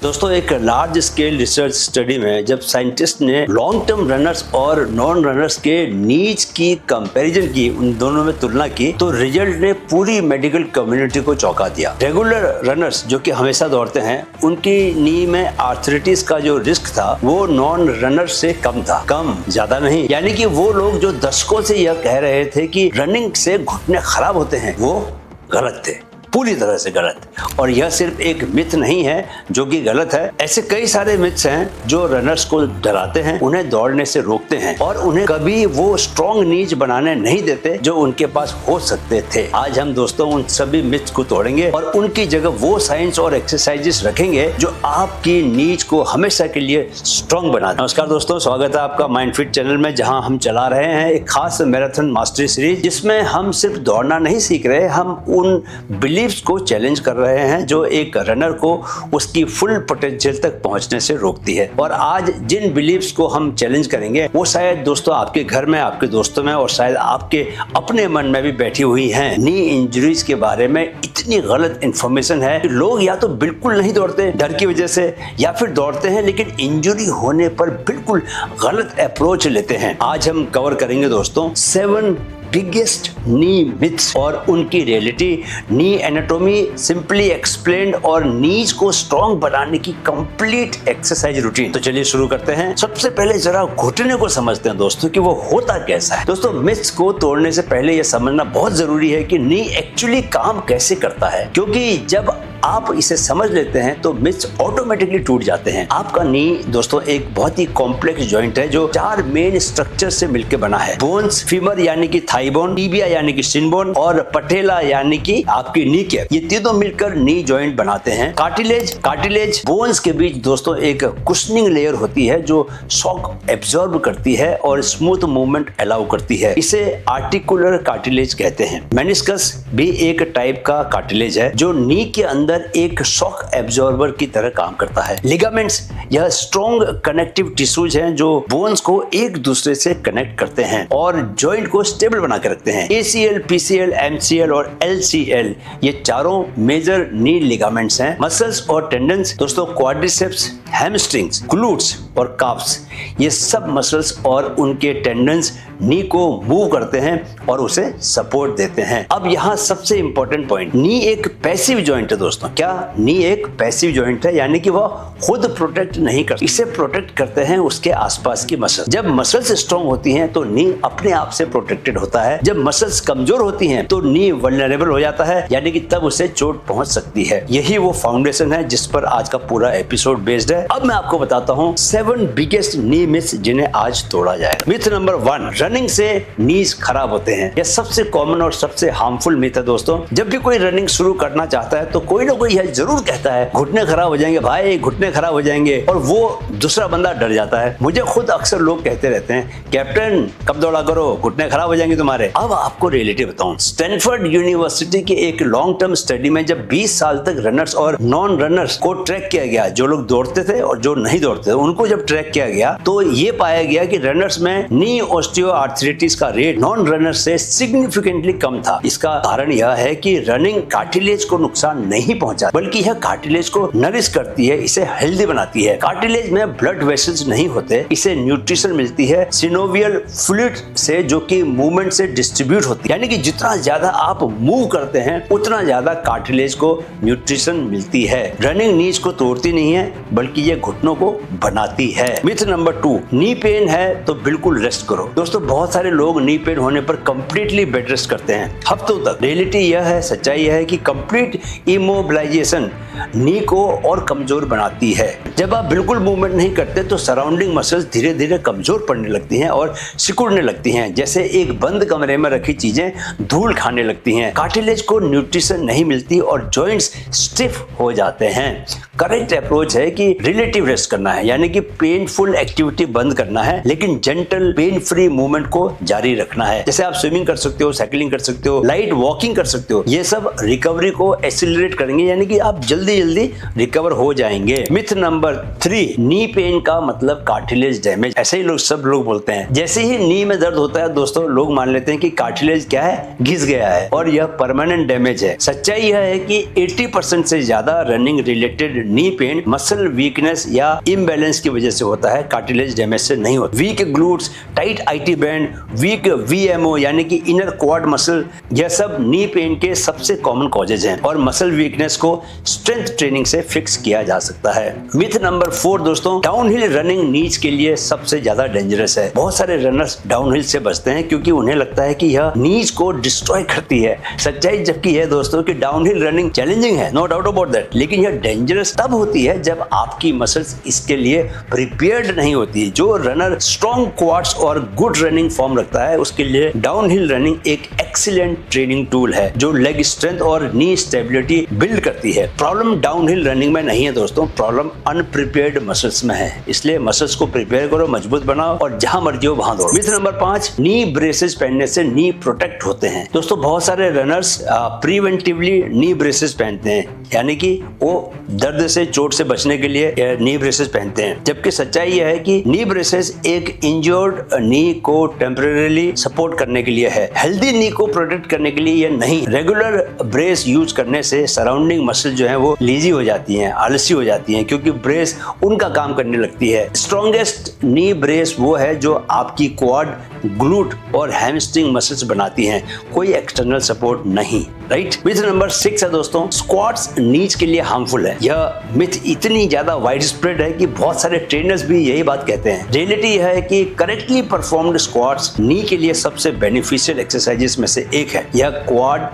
दोस्तों, एक large scale research study में जब साइंटिस्ट ने लॉन्ग टर्म रनर्स और नॉन रनर्स के नीड्स की कंपैरिजन की, उन दोनों में तुलना की, तो रिजल्ट ने पूरी मेडिकल कम्युनिटी को चौंका दिया। रेगुलर रनर्स जो कि हमेशा दौड़ते हैं, उनकी नी में आर्थराइटिस का जो रिस्क था वो नॉन रनर्स से कम था। कम, ज्यादा नहीं। यानी कि वो लोग जो दशकों से यह कह रहे थे कि रनिंग से घुटने खराब होते हैं, वो गलत थे, पूरी तरह से गलत। और यह सिर्फ एक मिथ नहीं है जो कि गलत है। ऐसे कई सारे मिथ्स हैं जो रनर्स को डराते हैं, उन्हें दौड़ने से रोकते हैं और उन्हें कभी वो स्ट्रॉन्ग नीज बनाने नहीं देते जो उनके पास हो सकते थे। आज हम दोस्तों उन सभी मिथ्स को तोड़ेंगे और उनकी जगह वो साइंस और एक्सरसाइजेस रखेंगे जो आपकी नीज को हमेशा के लिए स्ट्रॉन्ग बना दे। नमस्कार दोस्तों, स्वागत है आपका माइंड फिट चैनल में, जहां हम चला रहे हैं एक खास मैराथन मास्टरी सीरीज, जिसमें हम सिर्फ दौड़ना नहीं सीख रहे, हम उन बिलीव्स को चैलेंज कर रहे हैं जो एक रनर को उसकी फुल पोटेंशियल तक पहुंचने से रोकती है। और आज जिन बिलीव्स को हम चैलेंज करेंगे वो शायद दोस्तों आपके घर में, आपके दोस्तों में और शायद आपके अपने मन में भी बैठी हुई हैं। नी इंजरीज के बारे में इतनी गलत इंफॉर्मेशन है कि लोग या तो बिल्कुल नहीं दौड़ते डर की वजह से, या फिर दौड़ते हैं लेकिन इंजरी होने पर बिल्कुल गलत अप्रोच लेते हैं। आज हम कवर करेंगे दोस्तों 7 बिगेस्ट नी मिथ्स और उनकी रियलिटी, नी एनाटॉमी सिंपली एक्सप्लेन्ड और नीज को स्ट्रॉन्ग बनाने की कंप्लीट एक्सरसाइज रूटीन। तो चलिए शुरू करते हैं। सबसे पहले जरा घुटने को समझते हैं दोस्तों कि वो होता कैसा है। दोस्तों, मिथ्स को तोड़ने से पहले यह समझना बहुत जरूरी है कि नी एक्चुअली काम कैसे करता है, क्योंकि जब आप इसे समझ लेते हैं तो मिथ्स ऑटोमेटिकली टूट जाते हैं। आपका नी दोस्तों एक बहुत ही कॉम्प्लेक्स जॉइंट है जो 4 मेन स्ट्रक्चर से मिलकर बना है। बोन्स, फीमर यानी कि थाई बोन, टिबिया यानी कि शिन बोन और पटेला यानी कि आपकी नी कैप, ये तीनों मिलकर नी जॉइंट बनाते हैं। कार्टिलेज बोन्स के बीच दोस्तों एक कुशनिंग लेयर होती है जो शॉक एब्जॉर्ब करती है और स्मूथ मूवमेंट अलाउ करती है। इसे आर्टिकुलर कार्टिलेज कहते हैं। मेनिस्कस भी एक टाइप का कार्टिलेज है जो नी के अंदर एक शॉक एब्जॉर्बर की तरह काम करता है। लिगामेंट्स, यह स्ट्रॉन्ग कनेक्टिव टिश्यूज हैं जो बोन्स को एक दूसरे से कनेक्ट करते हैं और जॉइंट को स्टेबल बना के रखते हैं। ACL, PCL, MCL और LCL, ये चारों मेजर नी लिगामेंट्स हैं। मसल्स और टेंडन्स दोस्तों, क्वाड्रिसेप्स, हैमस्ट्रिंग्स, ग्लूट्स और काफ्स, ये सब मसल्स और उनके टेंडन्स नी को मूव करते हैं और उसे सपोर्ट देते हैं। अब यहाँ सबसे इंपॉर्टेंट पॉइंट, नी एक पैसिव जॉइंट है दोस्तों। क्या? नी एक पैसिव जॉइंट है, यानी कि वह खुद प्रोटेक्ट नहीं करता, इसे प्रोटेक्ट करते हैं उसके आसपास की मसल। जब मसल्स स्ट्रॉन्ग होती हैं तो नी अपने आप से प्रोटेक्टेड होता है। जब मसल्स कमजोर होती हैं तो नी वल्नरेबल हो जाता है, यानी कि तब उसे चोट पहुंच सकती है। यही वो फाउंडेशन है जिस पर आज का पूरा एपिसोड बेस्ड है। अब मैं आपको बताता हूँ 7 बिगेस्ट नी मिथ्स जिन्हें आज तोड़ा जाएगा। मिथ नंबर 1, रनिंग से नीज खराब होते हैं। यह सबसे कॉमन और सबसे हार्मफुल मिथ है दोस्तों। जब भी कोई रनिंग शुरू करना चाहता है तो कोई ना कोई यह जरूर कहता है घुटने खराब हो जाएंगे भाई, घुटने खराब हो जाएंगे, और वो दूसरा बंदा डर जाता है। मुझे खुद अक्सर लोग कहते रहते हैं, कैप्टन कब दौड़ा करो, घुटने खराब हो जाएंगे तुम्हारे। अब आपको रियलिटी बताऊं, स्टैनफोर्ड यूनिवर्सिटी की एक लॉन्ग टर्म स्टडी में जब 20 साल तक रनर्स और नॉन रनर्स को ट्रैक किया गया, जो लोग दौड़ते थे और जो नहीं दौड़ते थे, उनको जब ट्रैक किया गया तो ये पाया गया कि रनर्स में नी ऑस्टियोआर्थराइटिस का रेट नॉन रनर्स से सिग्निफिकेंटली कम था। इसका कारण यह है कि रनिंग कार्टिलेज को नुकसान नहीं पहुंचा, बल्कि यह कार्टिलेज को नरिश करती है, इसे हेल्दी बनाती है। कार्टिलेज में ब्लड वेसल्स नहीं होते, इसे न्यूट्रिशन मिलती है सिनोवियल फ्लूइड से, जो कि मूवमेंट से डिस्ट्रीब्यूट होती है। यानी कि जितना ज्यादा आप मूव करते हैं उतना ज्यादा कार्टिलेज को न्यूट्रिशन मिलती है। रनिंग नीज को तोड़ती नहीं है, बल्कि ये घुटनों को बनाती है। मिथ नंबर 2, नी पेन है तो बिल्कुल रेस्ट करो। दोस्तों, बहुत सारे लोग नी पेन होने पर कंप्लीटली बेड रेस्ट करते हैं हफ्तों तक। रियलिटी यह है, सच्चाई यह है कि कंप्लीट इमोबिलाइजेशन नी को और कमजोर बनाती है। जब आप बिल्कुल मूवमेंट नहीं करते तो सराउंडिंग मसल्स धीरे धीरे कमजोर पड़ने लगती हैं और सिकुड़ने लगती हैं, जैसे एक बंद कमरे में रखी चीजें धूल खाने लगती हैं। कार्टिलेज को न्यूट्रिशन नहीं मिलती और जॉइंट्स स्टिफ हो जाते हैं। करेक्ट अप्रोच है कि रिलेटिव रेस्ट करना है, यानी कि पेनफुल एक्टिविटी बंद करना है, लेकिन जेंटल पेन फ्री मूवमेंट को जारी रखना है। जैसे आप स्विमिंग कर सकते हो, साइकिलिंग कर सकते हो, लाइट वॉकिंग कर सकते हो। ये सब रिकवरी को एक्सीलरेट करेंगे, यानी कि आप जल्दी जल्दी रिकवर हो जाएंगे। मिथ नंबर 3, नी पेन का मतलब कार्टिलेज डैमेज। ऐसे ही सब लोग बोलते हैं। जैसे ही नी में दर्द होता है दोस्तों, लोग मान लेते हैं कि कार्टिलेज क्या है, घिस गया है और यह परमानेंट डैमेज है। सच्चाई यह है कि 80% से ज्यादा running related knee pain muscle weakness या इम्बैलेंस की वजह से होता है, कार्टिलेज डैमेज से नहीं होता। Weak glutes, tight IT band, weak VMO यानी कि इनर क्वाड मसल, यह सब नी पेन के सबसे कॉमन कॉजेज हैं और मसल वीकनेस को स्ट्रेंथ ट्रेनिंग से फिक्स किया जा सकता है। मिथ नंबर 4 दोस्तों, डाउनहिल रनिंग नीज के लिए सबसे ज्यादा डेंजरस है। बहुत सारे रनर्स डाउनहिल से बचते हैं क्योंकि उन्हें लगता है कि यह नीज को डिस्ट्रॉय करती है। सच्चाई जबकि है दोस्तों कि डाउनहिल रनिंग चैलेंजिंग है, नो डाउट अबाउट दैट, लेकिन यह डेंजरस तब होती है जब आपकी मसल्स इसके लिए प्रिपेयर्ड नहीं होती। जो रनर स्ट्रॉन्ग क्वाड्स और गुड रनिंग फॉर्म रखता है उसके लिए डाउनहिल रनिंग एक एक्सीलेंट ट्रेनिंग टूल है जो लेग स्ट्रेंथ और नी स्टेबिलिटी बिल्ड करती है। प्रॉब्लम डाउनहिल रनिंग में नहीं है दोस्तों, प्रॉब्लम अनप्रिपेयर्ड मसल्स में है। इसलिए मसल्स को प्रिपेयर करो, मजबूत बनाओ और जहां मर्जी हो वहां दौड़ो। मिथ नंबर 5, नी ब्रेसेस पहनने से नी प्रोटेक्ट होते हैं। दोस्तों बहुत सारे रनर्स प्रिवेंटिवली नी ब्रेसेस पहनते हैं, यानी कि वो दर्द से, चोट से बचने के लिए नी ब्रेसेस पहनते हैं, जबकि सच्चाई यह है कि नी ब्रेसेस एक इंजर्ड नी को टेम्परेरीली सपोर्ट करने के लिए है, हेल्दी नी को प्रोटेक्ट करने के लिए यह नहीं। रेगुलर ब्रेस यूज करने से सराउंडिंग मसल जो है वो लीजी हो जाती हैं, आलसी हो जाती हैं, क्योंकि ब्रेस उनका काम करने लगती है। स्ट्रॉन्गेस्ट नी ब्रेस वो है जो आपकी क्वाड, ग्लूट और हैमस्ट्रिंग मसल्स बनाती हैं, कोई एक्सटर्नल सपोर्ट नहीं। राइट। मिथ नंबर 6 है दोस्तों, स्क्वाट्स नीज के लिए हार्मफुल है। यह मिथ इतनी ज्यादा वाइड स्प्रेड है कि बहुत सारे ट्रेनर्स भी यही बात कहते हैं। रियलिटी यह है कि करेक्टली परफॉर्म्ड स्क्वाट्स नी के लिए सबसे बेनिफिशियल एक्सरसाइजेस में से एक है। यह क्वाड,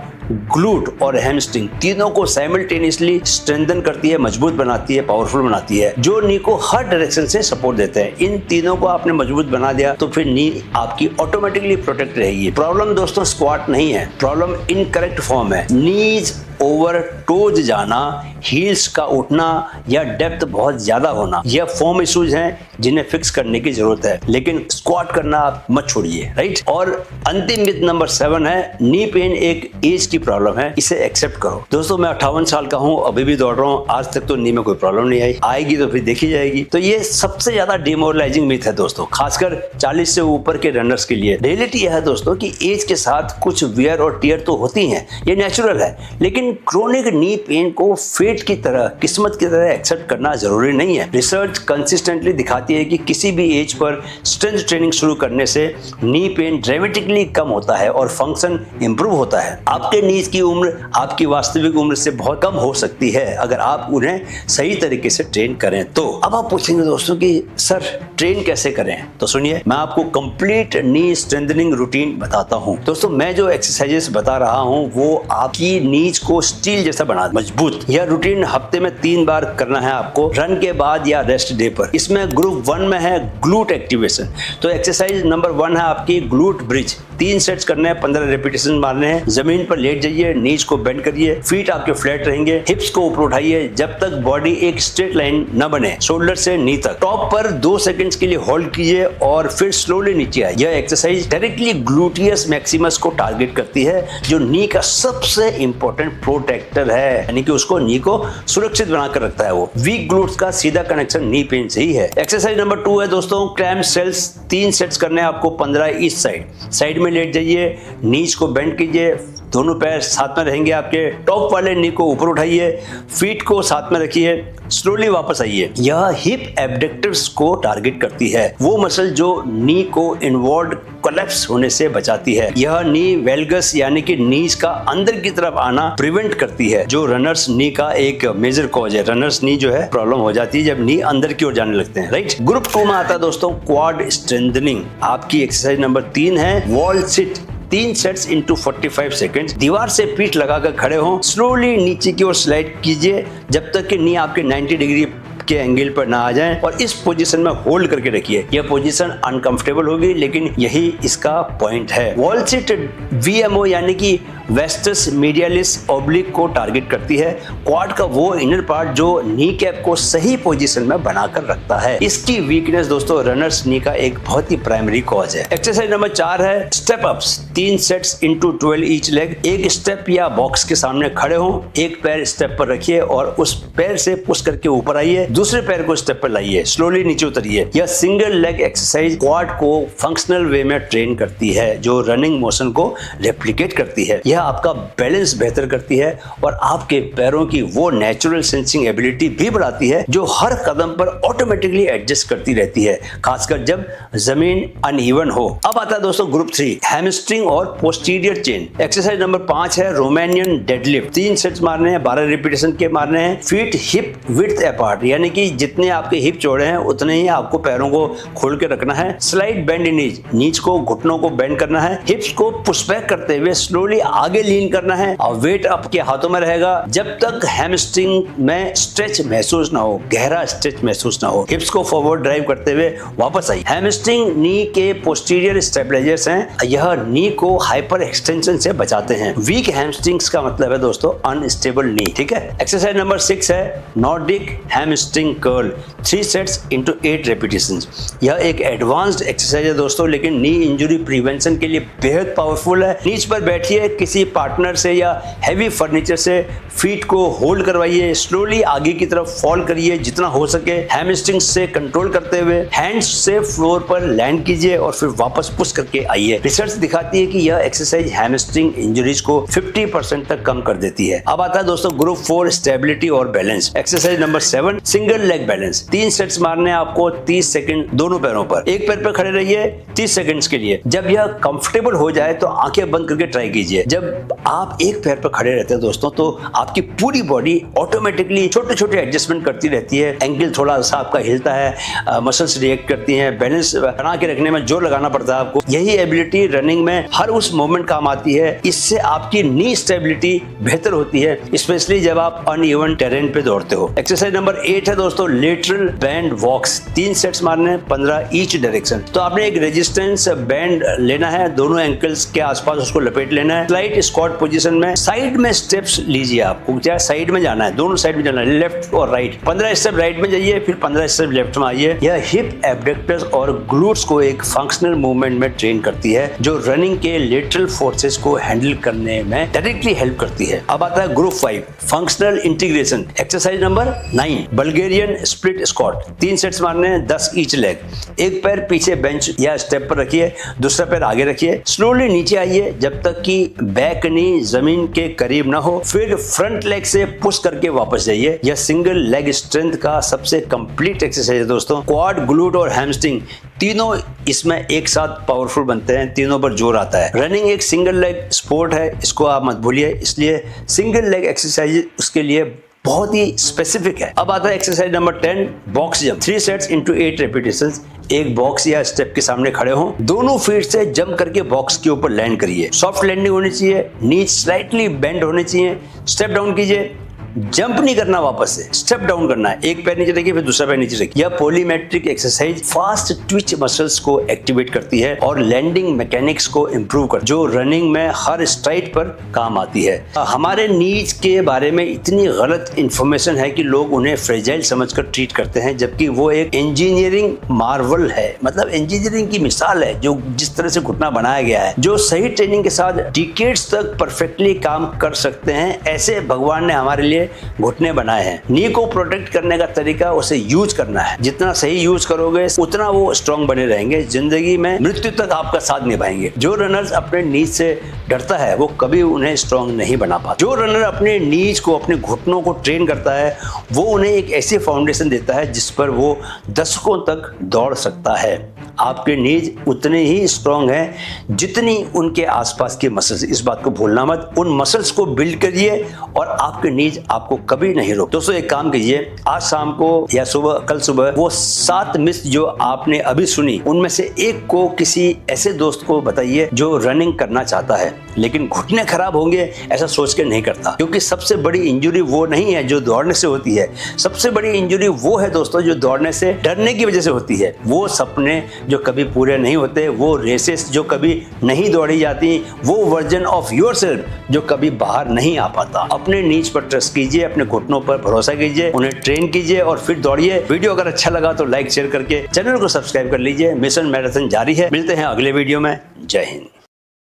ग्लूट और हैमस्ट्रिंग तीनों को साइमल्टेनियसली स्ट्रेंथन करती है, मजबूत बनाती है, पावरफुल बनाती है, जो नी को हर डायरेक्शन से सपोर्ट देते हैं। इन तीनों को आपने मजबूत बना दिया तो फिर नी आपकी ऑटोमेटिकली प्रोटेक्ट रहेगी। प्रॉब्लम दोस्तों स्क्वाट नहीं है, प्रॉब्लम इनकरेक्ट फॉर्म है। नीज ओवर टोज जाना, हील्स का उठना या डेप्थ बहुत ज्यादा होना, यह फॉर्म इश्यूज हैं जिन्हें फिक्स करने की जरूरत है, लेकिन स्क्वाट करना आप मत छोड़िए। राइट। और अंतिम मिथ नंबर 7 है, नी पेन एक एज की प्रॉब्लम है, इसे एक्सेप्ट करो। दोस्तों मैं 58 साल का हूं, अभी भी दौड़ रहा हूं, आज तक तो नी में कोई प्रॉब्लम नहीं आई, आएगी तो फिर देखी जाएगी। तो ये सबसे ज्यादा डिमोरलाइजिंग मिथ है दोस्तों, खासकर 40 से ऊपर के रनर्स के लिए। रियलिटी यह है दोस्तों कि एज के साथ कुछ वियर और टियर तो होती हैं, ये नेचुरल है, लेकिन क्रोनिक नी पेन को फेट की तरह, किस्मत की तरह एक्सेप्ट करना जरूरी नहीं है। रिसर्च कंसिस्टेंटली दिखाती है कि किसी भी एज पर स्ट्रेंथ ट्रेनिंग शुरू करने से नी पेन ड्रामेटिकली कम होता है और फंक्शन इंप्रूव होता है। आपके नीज की उम्र आपकी वास्तविक उम्र से बहुत कम हो सकती है अगर आप उन्हें सही तरीके से ट्रेन करें तो। अब आप पूछेंगे दोस्तों कि सर ट्रेन कैसे करें, तो सुनिए मैं आपको कंप्लीट नी स्ट्रेंथनिंग रूटीन बताता हूं। दोस्तों मैं जो एक्सरसाइजेस बता रहा हूं वो आपकी नीज को स्टील जैसा बना मजबूत। यह रूटीन हफ्ते में 3 बार करना है आपको, रन के बाद या रेस्ट डे पर। इसमें ग्रुप 1 में है ग्लूट एक्टिवेशन। तो एक्सरसाइज नंबर 1 है आपकी ग्लूट ब्रिज। 3 सेट्स करने हैं, 15 रेपिटेशन मारने हैं। जमीन पर लेट जाइए, नीज को बेंड करिए, फीट आपके फ्लैट रहेंगे, हिप्स को ऊपर उठाइए जब तक बॉडी एक स्ट्रेट लाइन न बने, शोल्डर से नी तक। टॉप पर 2 सेकंड्स के लिए होल्ड कीजिए और फिर स्लोली नीचे आइए। यह एक्सरसाइज डायरेक्टली ग्लूटियस मैक्सिमस को टारगेट करती है, जो नी का सबसे इंपॉर्टेंट प्रोटेक्टर है, यानी कि उसको नी को सुरक्षित बनाकर रखता है। वो वीक ग्लूट्स का सीधा कनेक्शन नी पेन से ही है। एक्सरसाइज नंबर 2 है दोस्तों क्लैम सेल्स। 3 सेट्स करने हैं आपको, 15 ईच साइड में लेट जाइए, नीज को बेंड कीजिए, दोनों पैर साथ में रहेंगे आपके, टॉप वाले नी को ऊपर उठाइए, फीट को साथ में रखिए, स्लोली वापस आइए। यह हिप एब्डक्टर्स को टारगेट करती है, वो मसल जो नी को इन्वॉल्व कोलैप्स होने से बचाती है। यह नी वेल्गस यानी कि नीज का अंदर की तरफ आना प्रिवेंट करती है, जो रनर्स नी का एक मेजर कॉज है। रनर्स नी जो है प्रॉब्लम हो जाती है जब नी अंदर की ओर जाने लगते हैं। राइट। ग्रुप 2 में आता है दोस्तों क्वाड स्ट्रेंथनिंग। आपकी एक्सरसाइज नंबर 3 है wall sit. 3 sets into 45 second. दीवार से पीठ लगाकर खड़े हों, स्लोली नीचे की ओर स्लाइड कीजिए जब तक कि नी आपके 90 डिग्री के एंगल पर ना आ जाएं और इस पोजीशन में होल्ड करके रखिए। यह पोजीशन अनकंफर्टेबल होगी लेकिन यही इसका पॉइंट है। वॉल सिट वीएमओ यानी कि वेस्टस मीडियालिस ऑब्लिक को टारगेट करती है, क्वाड का वो इनर पार्ट जो नी कैप को सही पोजीशन में बनाकर रखता है। इसकी वीकनेस दोस्तों रनर्स नी का एक बहुत ही प्राइमरी कॉज है। एक्सरसाइज नंबर 4 है step ups. 3 sets into 12 each leg. एक स्टेप या बॉक्स के सामने खड़े हो, एक पैर स्टेप पर रखिए और उस पैर से पुश करके ऊपर आइए, दूसरे पैर को स्टेप पर लाइए, स्लोली नीचे उतरिए। यह सिंगल लेग एक्सरसाइज क्वाड को फंक्शनल वे में ट्रेन करती है, जो रनिंग मोशन को रेप्लिकेट करती है। यह आपका बैलेंस बेहतर करती है और आपके पैरों की वो नेचुरल सेंसिंग एबिलिटी भी बढ़ाती है जो हर कदम पर ऑटोमेटिकली एडजस्ट करती रहती है, खासकर जब जमीन अनइवन हो। अब आता है दोस्तों ग्रुप 3, हैमस्ट्रिंग और पोस्टीरियर चेन। एक्सरसाइज नंबर 5 है रोमानियन डेडलिफ्ट। 3 सेट्स मारने हैं, 12 रिपीटेशन के मारने हैं। फीट हिप विड्थ अपार्ट, यानी कि जितने आपके हिप चौड़े हैं उतने ही आपको पैरों को खोल के रखना है। स्लाइड बेंड इन नीज को, घुटनों को बेंड करना है। हिप्स को पुश बैक करते हुए स्लोली आगे लीन करना है और वेट आपके हाथों में रहेगा जब तक हैमस्ट्रिंग में स्ट्रेच महसूस ना हो, गहरा स्ट्रेच महसूस ना हो। हिप्स को फॉरवर्ड ड्राइव करते हुए वापस आई। हैमस्ट्रिंग नी के पोस्टीरियर स्टेबलाइजर्स हैं। यह नी को हाइपर एक्सटेंशन से बचाते हैं। वीक हैमस्ट्रिंग्स का मतलब है दोस्तों अनस्टेबल नी, ठीक है। एक्सरसाइज नंबर 6 है Nordic hamstring curl. 3 sets into 8 repetitions. यह एक एडवांस्ड एक्सरसाइज है दोस्तों, लेकिन नी इंजरी प्रिवेंशन के लिए बेहद पावरफुल है। नीच पर बैठिए, किसी पार्टनर से या हैवी फर्नीचर से फीट को होल्ड करवाइए, स्लोली आगे की तरफ फॉल करिए जितना हो सके, हैमस्ट्रिंग से कंट्रोल करते हुए हैंड्स से फ्लोर पर लैंड कीजिए और फिर वापस पुश करके आइए। रिसर्च दिखाती है कि यह एक्सरसाइज हैमस्ट्रिंग इंजरीज को 50% तक कम कर देती है। अब आता है दोस्तों ग्रुप 4 स्टेबिलिटी और balance. Exercise number 7 single leg balance. 3 sets मारने हैं आपको 30 सेकंड दोनों पैरों पर। एक पैर पर खड़े रहिए 30 सेकंड्स के लिए। जब यह कंफर्टेबल हो जाए तो आंखें बंद करके ट्राई कीजिए। जब आप एक पैर पर खड़े रहते हैं दोस्तों तो आपकी पूरी बॉडी ऑटोमेटिकली छोटे छोटे एडजस्टमेंट करती रहती है। एंकल थोड़ा सा आपका हिलता है, मसल्स रिएक्ट करती हैं, बैलेंस बना के रखने में जोर लगाना पड़ता है आपको। यही एबिलिटी रनिंग में हर उस मोमेंट काम आती है। इससे आपकी नी स्टेबिलिटी बेहतर होती है, स्पेशली जब आप अनइवन टेरेन पे दौड़ते हो। एक्सरसाइज नंबर 8 है दोस्तों लेटरल बैंड वॉक्स। 3 सेट्स मारने हैं 15 ईच डायरेक्शन। तो आपने एक रेजिस्टेंस बैंड लेना है, दोनों एंकल्स के आसपास उसको लपेट लेना है। स्लाइट स्क्वाट पोजीशन में साइड में स्टेप्स लीजिए। आपको क्या साइड में जाना है, दोनों साइड में जाना है, लेफ्ट और राइट। 15 स्टेप राइट में जाइए, फिर 15 स्टेप लेफ्ट में आइए। यह हिप एब्डक्टर्स और ग्लूट्स को एक फंक्शनल मूवमेंट में ट्रेन करती है जो रनिंग के लेटरल फोर्सेस को हैंडल करने में डायरेक्टली हेल्प करती है। अब आता है group 5 functional integration. Exercise number 9 Bulgarian split squat. 3 sets मारने हैं 10 ईच लेग। एक पैर पीछे बेंच या स्टेप पर रखिए, दूसरा पैर आगे रखिए। स्लोली नीचे आइए जब तक कि बैक नी जमीन के करीब ना हो, फिर फ्रंट लेग से पुश करके वापस जाइए। यह सिंगल लेग स्ट्रेंथ का सबसे कंप्लीट एक्सरसाइज है दोस्तों। क्वाड, ग्लूट और हैमस्ट्रिंग तीनों इसमें एक साथ पावरफुल बनते हैं, तीनों पर जोर आता है। रनिंग एक सिंगल लेग स्पोर्ट है, इसको आप मत भूलिए, इसलिए सिंगल लेग एक्सरसाइज उसके लिए बहुत ही स्पेसिफिक है। अब आता है exercise number 10 box jump. 3 sets into 8 repetitions. एक बॉक्स या स्टेप के सामने खड़े हो, दोनों फीट से जंप करके बॉक्स के ऊपर लैंड करिए। सॉफ्ट लैंडिंग होनी चाहिए, नीज स्लाइटली बेंड होने चाहिए। स्टेप डाउन कीजिए, जंप नहीं करना, वापस से स्टेप डाउन करना है। एक पैर नीचे रखिए, फिर दूसरा पैर नीचे रखिए। यह पॉलीमेट्रिक एक्सरसाइज फास्ट ट्विच मसल्स को एक्टिवेट करती है और लैंडिंग मैकेनिक्स को इंप्रूव कर, जो रनिंग में हर स्ट्राइड पर काम आती है। हमारे नीज के बारे में इतनी गलत इंफॉर्मेशन है कि लोग उन्हें फ्रेजाइल समझकर ट्रीट करते हैं, जबकि वो एक इंजीनियरिंग मार्वल है, मतलब इंजीनियरिंग की मिसाल है। जो जिस तरह से घुटना बनाया गया है, जो सही ट्रेनिंग के साथ डिकेड्स तक परफेक्टली काम कर सकते हैं, ऐसे भगवान ने हमारे लिए घुटने बनाए हैं। नी को प्रोटेक्ट करने का तरीका उसे यूज करना है। जितना सही यूज करोगे उतना वो स्ट्रांग बने रहेंगे, जिंदगी में मृत्यु तक आपका साथ निभाएंगे। जो रनर्स अपने नीज से डरता है वो कभी उन्हें स्ट्रांग नहीं बना पाता। जो रनर अपने नीज को, अपने घुटनों को ट्रेन करता है, वो उन्हें एक ऐसी फाउंडेशन देता है जिस पर वो दशकों तक दौड़ सकता है। आपके नीज उतने ही स्ट्रांग हैं जितनी उनके आसपास के मसल्स। इस बात को भूलना मत। उन मसल्स को बिल्ड करिए और आपके नीज आपको कभी नहीं रोक। दोस्तों एक काम कीजिए, आज शाम को या सुबह, कल सुबह वो 7 मिस जो आपने अभी सुनी, उनमें से एक को किसी ऐसे दोस्त को बताइए जो रनिंग करना चाहता है लेकिन घुटने खराब होंगे ऐसा सोच के नहीं करता। क्योंकि सबसे बड़ी इंजरी वो नहीं है जो दौड़ने से होती है, सबसे बड़ी इंजरी वो है दोस्तों जो दौड़ने से डरने की वजह से होती है। वो सपने जो कभी पूरे नहीं होते, वो रेसेस जो कभी नहीं दौड़ी जाती, वो वर्जन ऑफ योरसेल्फ जो कभी बाहर नहीं आ पाता। अपने नीज पर ट्रस्ट कीजिए, अपने घुटनों पर भरोसा कीजिए, उन्हें ट्रेन कीजिए और फिर दौड़िए। वीडियो अगर अच्छा लगा तो लाइक शेयर करके चैनल को सब्सक्राइब कर लीजिए। मिशन मैराथन जारी है। मिलते हैं अगले वीडियो में। जय हिंद।